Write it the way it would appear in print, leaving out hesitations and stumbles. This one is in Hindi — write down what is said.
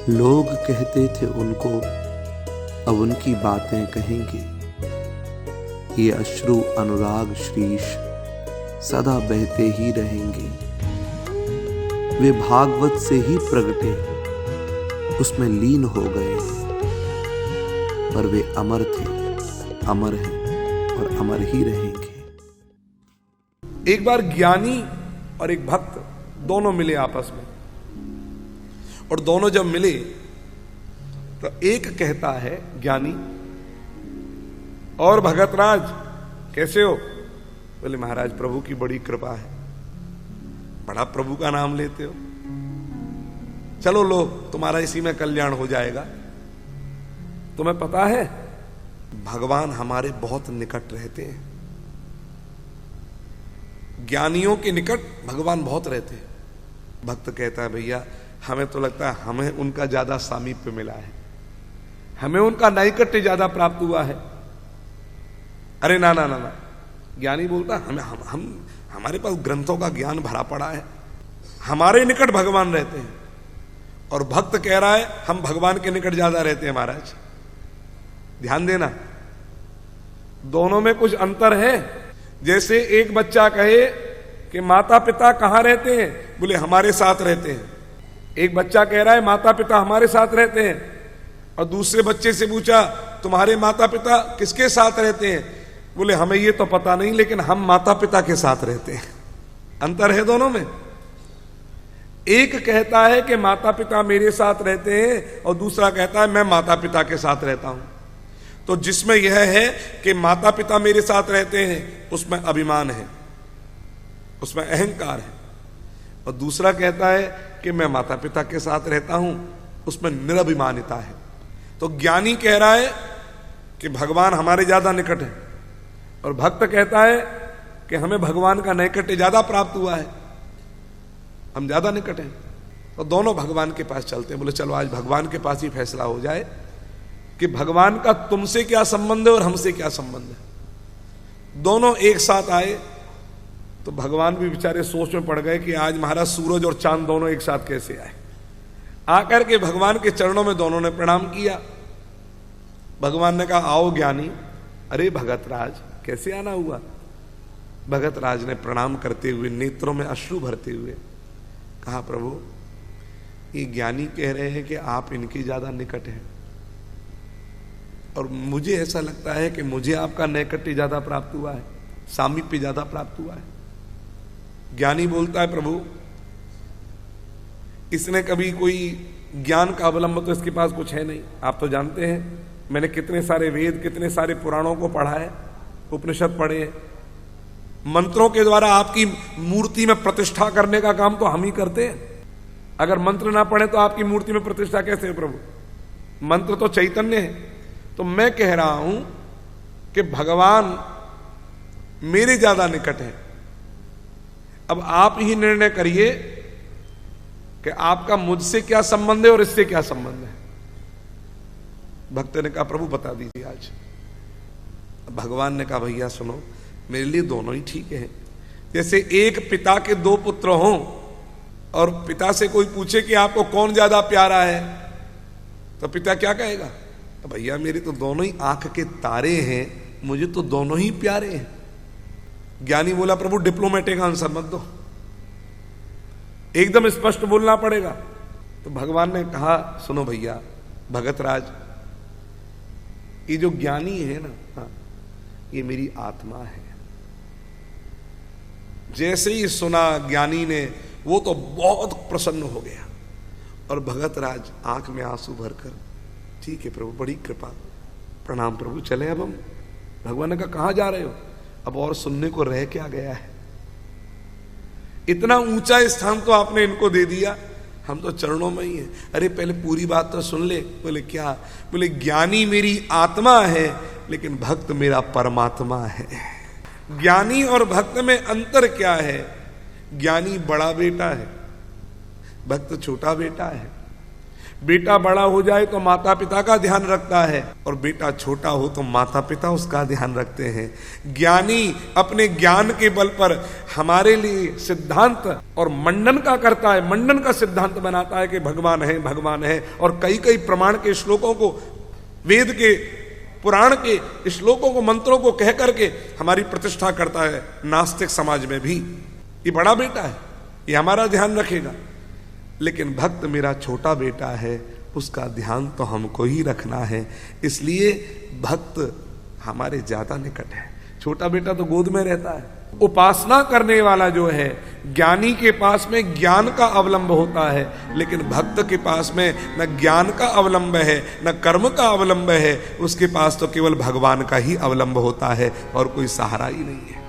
लोग कहते थे उनको, अब उनकी बातें कहेंगे। ये अश्रु अनुराग शीश सदा बहते ही रहेंगे। वे भागवत से ही प्रगटे, उसमें लीन हो गए, पर वे अमर थे, अमर हैं और अमर ही रहेंगे। एक बार ज्ञानी और एक भक्त दोनों मिले आपस में, और दोनों जब मिले तो एक कहता है ज्ञानी, और भगतराज कैसे हो? बोले महाराज प्रभु की बड़ी कृपा है, बड़ा प्रभु का नाम लेते हो, चलो लो तुम्हारा इसी में कल्याण हो जाएगा। तुम्हें पता है भगवान हमारे बहुत निकट रहते हैं, ज्ञानियों के निकट भगवान बहुत रहते हैं। भक्त कहता है भैया हमें तो लगता है हमें उनका ज्यादा सामीप्य मिला है, हमें उनका नैकट्य ज्यादा प्राप्त हुआ है। अरे ना ना ना ना, ज्ञानी बोलता हम हमारे पास ग्रंथों का ज्ञान भरा पड़ा है, हमारे निकट भगवान रहते हैं। और भक्त कह रहा है हम भगवान के निकट ज्यादा रहते हैं। महाराज ध्यान देना, दोनों में कुछ अंतर है। जैसे एक बच्चा कहे कि माता पिता कहां रहते हैं? बोले हमारे साथ रहते हैं। एक बच्चा कह रहा है माता पिता हमारे साथ रहते हैं, और दूसरे बच्चे से पूछा तुम्हारे माता पिता किसके साथ रहते हैं? बोले हमें ये तो पता नहीं, लेकिन हम माता पिता के साथ रहते हैं। अंतर है दोनों में। एक कहता है कि माता पिता मेरे साथ रहते हैं, और दूसरा कहता है मैं माता पिता के साथ रहता हूं। तो जिसमें यह है कि माता पिता मेरे साथ रहते हैं उसमें अभिमान है, उसमें अहंकार है, और दूसरा कहता है कि मैं माता पिता के साथ रहता हूं, उसमें निरभिमानिता है। तो ज्ञानी कह रहा है कि भगवान हमारे ज्यादा निकट है, और भक्त कहता है कि हमें भगवान का नैकट्य ज्यादा प्राप्त हुआ है, हम ज्यादा निकट हैं। तो दोनों भगवान के पास चलते हैं। बोले चलो आज भगवान के पास ही फैसला हो जाए कि भगवान का तुमसे क्या संबंध है और हमसे क्या संबंध है। दोनों एक साथ आए तो भगवान भी बेचारे सोच में पड़ गए कि आज महाराज सूरज और चांद दोनों एक साथ कैसे आए। आकर के भगवान के चरणों में दोनों ने प्रणाम किया। भगवान ने कहा आओ ज्ञानी। अरे भगतराज कैसे आना हुआ? भगतराज ने प्रणाम करते हुए नेत्रों में अश्रु भरते हुए कहा प्रभु ये ज्ञानी कह रहे हैं कि आप इनके ज्यादा निकट हैं, और मुझे ऐसा लगता है कि मुझे आपका नैकट्य ज्यादा प्राप्त हुआ है, सामीप्य ज्यादा प्राप्त हुआ है। ज्ञानी बोलता है प्रभु इसने कभी कोई ज्ञान का अवलंब तो इसके पास कुछ है नहीं। आप तो जानते हैं मैंने कितने सारे वेद कितने सारे पुराणों को पढ़ा है, उपनिषद पढ़े हैं, मंत्रों के द्वारा आपकी मूर्ति में प्रतिष्ठा करने का काम तो हम ही करते हैं। अगर मंत्र ना पढ़े तो आपकी मूर्ति में प्रतिष्ठा कैसे है प्रभु? मंत्र तो चैतन्य है। तो मैं कह रहा हूं कि भगवान मेरे ज्यादा निकट है। अब आप ही निर्णय करिए कि आपका मुझसे क्या संबंध है और इससे क्या संबंध है। भक्त ने कहा प्रभु बता दीजिए आज। भगवान ने कहा भैया सुनो, मेरे लिए दोनों ही ठीक है। जैसे एक पिता के दो पुत्र हों और पिता से कोई पूछे कि आपको कौन ज्यादा प्यारा है, तो पिता क्या कहेगा? तो भैया मेरे तो दोनों ही आंख के तारे हैं, मुझे तो दोनों ही प्यारे हैं। ज्ञानी बोला प्रभु डिप्लोमेटिक आंसर मत दो, एकदम स्पष्ट बोलना पड़ेगा। तो भगवान ने कहा सुनो भैया भगतराज, ये जो ज्ञानी है ना, हाँ, ये मेरी आत्मा है। जैसे ही सुना ज्ञानी ने वो तो बहुत प्रसन्न हो गया, और भगतराज आंख में आंसू भरकर ठीक है प्रभु बड़ी कृपा, प्रणाम प्रभु चले अब हम। भगवान ने कहा कहां जा रहे हो? अब और सुनने को रह क्या गया है? इतना ऊंचा स्थान तो आपने इनको दे दिया, हम तो चरणों में ही हैं। अरे पहले पूरी बात तो सुन ले। बोले क्या? बोले ज्ञानी मेरी आत्मा है लेकिन भक्त मेरा परमात्मा है। ज्ञानी और भक्त में अंतर क्या है? ज्ञानी बड़ा बेटा है, भक्त छोटा बेटा है। बेटा बड़ा हो जाए तो माता पिता का ध्यान रखता है, और बेटा छोटा हो तो माता पिता उसका ध्यान रखते हैं। ज्ञानी अपने ज्ञान के बल पर हमारे लिए सिद्धांत और मंडन का करता है, मंडन का सिद्धांत बनाता है कि भगवान है, भगवान है, और कई कई प्रमाण के श्लोकों को, वेद के, पुराण के श्लोकों को, मंत्रों को कह करके हमारी प्रतिष्ठा करता है। नास्तिक समाज में भी ये बड़ा बेटा है, ये हमारा ध्यान रखेगा, लेकिन भक्त मेरा छोटा बेटा है, उसका ध्यान तो हमको ही रखना है। इसलिए भक्त हमारे ज्यादा निकट है। छोटा बेटा तो गोद में रहता है। उपासना करने वाला जो है, ज्ञानी के पास में ज्ञान का अवलंब होता है, लेकिन भक्त के पास में न ज्ञान का अवलंब है न कर्म का अवलंब है, उसके पास तो केवल भगवान का ही अवलंब होता है और कोई सहारा ही नहीं है।